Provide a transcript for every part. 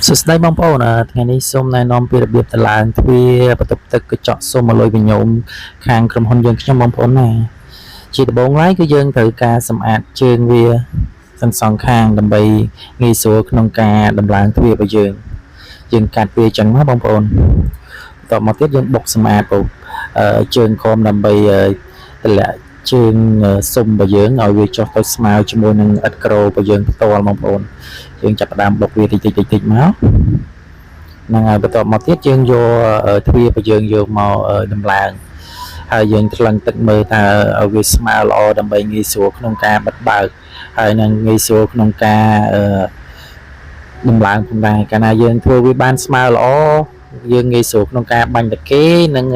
សួស្តីបងប្អូនថ្ងៃនេះសូមណែនាំពីរបៀបតឡើងទ្វារបន្ទប់ទឹកកញ្ចក់សូមមកលុយវិញ្ញោមខាងក្រុមហ៊ុនយើងខ្ញុំបងប្អូនណាជាដំបូងឡើយគឺយើងត្រូវការសម្អាតជើងវាទាំងសងខាងដើម្បីងាយស្រួលក្នុងការដំឡើងទ្វាររបស់យើងកាត់វាចឹងណាបងប្អូនបន្ទាប់មកទៀតយើងបុកសម្អាតជើងខំដើម្បីតម្លាក់ជើងសុំរបស់យើងឲ្យវាចុះទៅស្មើជាមួយនឹងឥដ្ឋក្រូរបស់យើងផ្ទាល់បងប្អូនយើងចាប់ផ្ដើមបុកវាតិចមកហ្នឹងហើយបន្ទាប់មកទៀតយើងយកទ្វាររបស់យើងយកមកដំឡើងហើយយើងថ្លឹងទឹកមើលថាឲ្យវាស្មើល្អដើម្បីងាយស្រួលក្នុងការបិទបើកហើយនឹងងាយស្រួលក្នុងការដំឡើងផងដែរកាលណាយើងធ្វើវាបានស្មើល្អយើងងាយស្រួលក្នុងការបាញ់តាគេនិង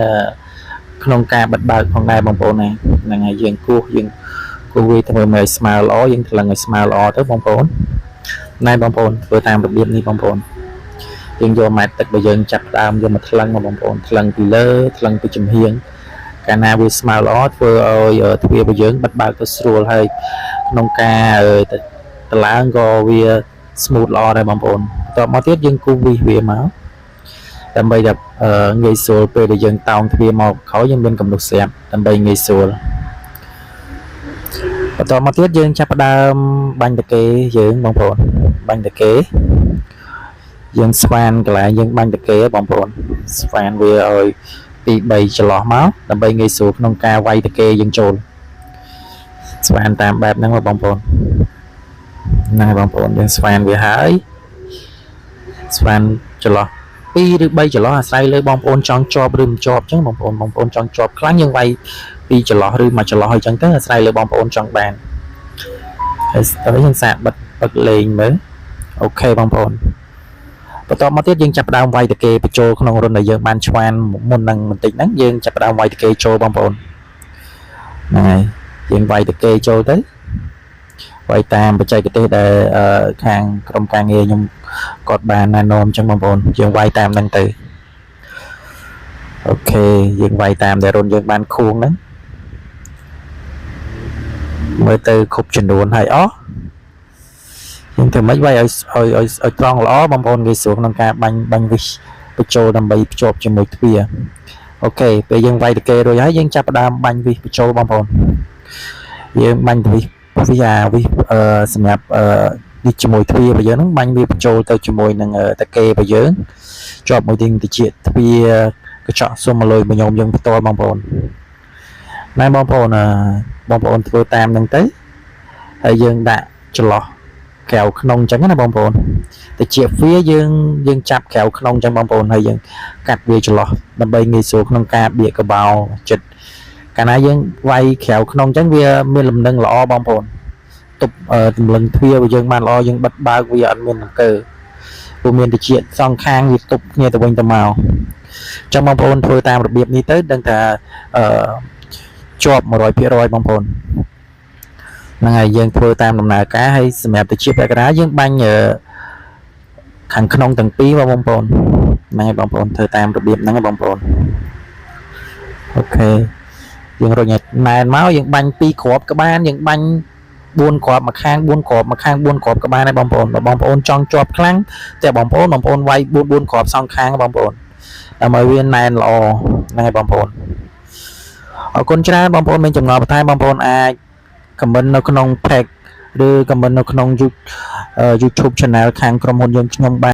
ក្នុងការបិទបើកផងដែរបងប្អូនណាហ្នឹងហើយយើងគោះវាធ្វើឲ្យស្មើល្អយើងថ្លឹងឲ្យស្មើល្អទៅបងប្អូនណែបងប្អូនធ្វើតាមរបៀបនេះបងប្អូនយើងយកម៉ែត្រទឹករបស់យើងចាប់ដើមយកមកថ្លឹងមកបងប្អូនថ្លឹងពីលើថ្លឹងពីចំហៀងកាលណាវាស្មើល្អធ្វើឲ្យទ្វាររបស់យើងបិទបើកទៅស្រួលហើយក្នុងការតឡើងក៏វា smooth ល្អដែរបងប្អូនបន្ទាប់មកទៀតយើងគូសវាមកដើម្បីងាយស្រួលពេលដែលយើងតោងទ្វារមកក្រោយយើងមានកម្រិតស្រាប់ដើម្បីងាយស្រួលបន្តមកទៀតយើងចាប់ផ្ដើមបាញ់តាគេយើងបងប្អូនបាញ់តាគេយើងស្វានកន្លែងយើងបាញ់តាគេបងប្អូនស្វានវាឲ្យពី3ចន្លោះមកដើម្បីងាយស្រួលក្នុងការវាយតាគេយើងចូលស្វានតាមបែបហ្នឹងបងប្អូនហ្នឹងហើយបងប្អូនយើងស្វានវាហើយស្វានចន្លោះ2ឬ3ចន្លោះអាស្រ័យលើបងប្អូនចង់ជាប់ឬមិនជាប់អញ្ចឹងបងប្អូនចង់ជាប់ខ្លាំងយើងវាយ2ចន្លោះឬ1ចន្លោះអញ្ចឹងទៅអាស្រ័យលើបងប្អូនចង់បានហើយតើយើងសាកបិទលេងមើលអូខេបងប្អូនបន្តមកទៀតយើងចាប់ផ្ដើមវាយតាគេបញ្ចូលក្នុងរន្ធដែលយើងបានឆ្វានមុននឹងបន្តិចហ្នឹងយើងចាប់ផ្ដើមវាយតាគេចូលបងប្អូនហ្នឹងហើយយើងវាយតាគេចូលទៅវាយតាមបច្ចេកទេសដែលខាងក្រុមការងារខ្ញុំគាត់បានណែនាំអញ្ចឹងបងប្អូនយើងវាយតាមហ្នឹងទៅអូខេយើងវាយតាមដែលរន្ធយើងបានខួងហ្នឹងមើលទៅគ្រប់ចំនួនហើយអស់យើងធ្វើម៉េចវាយឲ្យត្រង់ល្អបងប្អូនងាយស្រួលក្នុងការបាញ់វិសបញ្ចូលដើម្បីភ្ជាប់ជាមួយទ្វារអូខេពេលយើងវាយតាគេរួចហើយយើងចាប់ផ្ដើមបាញ់វិសបញ្ចូលបងប្អូនយើងបាញ់វិសសម្រាប់នេះជាមួយទ្វាររបស់យើងហ្នឹងបាញ់វាបញ្ចូលទៅជាមួយនឹងតាគេរបស់យើងជាប់មួយទីតិចទ្វារកញ្ចក់សុំមកលុយបញ្ញោមយើងផ្ទាល់បងប្អូនណែបងប្អូនធ្វើតាមហ្នឹងទៅហើយយើងដាក់ចន្លោះក្រៅក្នុងអញ្ចឹងណាបងប្អូនតិចវាយើងចាប់ក្រៅក្នុងអញ្ចឹងបងប្អូនហើយយើងកាត់វាចន្លោះដើម្បីងាយស្រួលក្នុងការបៀកកបោចិត្តកាលណាយើងវាយក្រៅក្នុងអញ្ចឹងវាមានលំនឹងល្អបងប្អូនទប់ទម្លឹងទ្វាររបស់យើងបានល្អយើងបិទបើកវាអត់មានអង្គើព្រោះមានតិចសងខាងវាទប់គ្នាទៅវិញទៅមកចឹងបងប្អូនធ្វើតាមរបៀបនេះទៅដឹងថាជាប់ 100% បងប្អូនហ្នឹងហើយយើងធ្វើតាមដំណើរការហើយសម្រាប់តិចពាក់កណ្ដាលយើងបាញ់ខាងក្នុងទាំងពីរបងប្អូនហ្នឹងហើយបងប្អូនធ្វើតាមរបៀបហ្នឹងបងប្អូនអូខេយើងរុញឲ្យណែនមកយើងបាញ់2គ្រាប់ក៏បានយើងបាញ់4គ្រាប់មួយខាង4គ្រាប់មួយខាង4គ្រាប់ក៏បានដែរបងប្អូនបើបងប្អូនចង់ជាប់ខ្លាំងតែបងប្អូនវាយ4គ្រាប់សងខាងបងប្អូនដើម្បីវាណែនល្អហ្នឹងហើយបងប្អូនអរគុណច្រើនបងប្អូនមានចម្ងល់បន្ថែមបងប្អូនអាចខមមិននៅក្នុង page ឬខមមិននៅក្នុង YouTube Channel ខាងក្រុមហ៊ុនយើងខ្ញុំបាន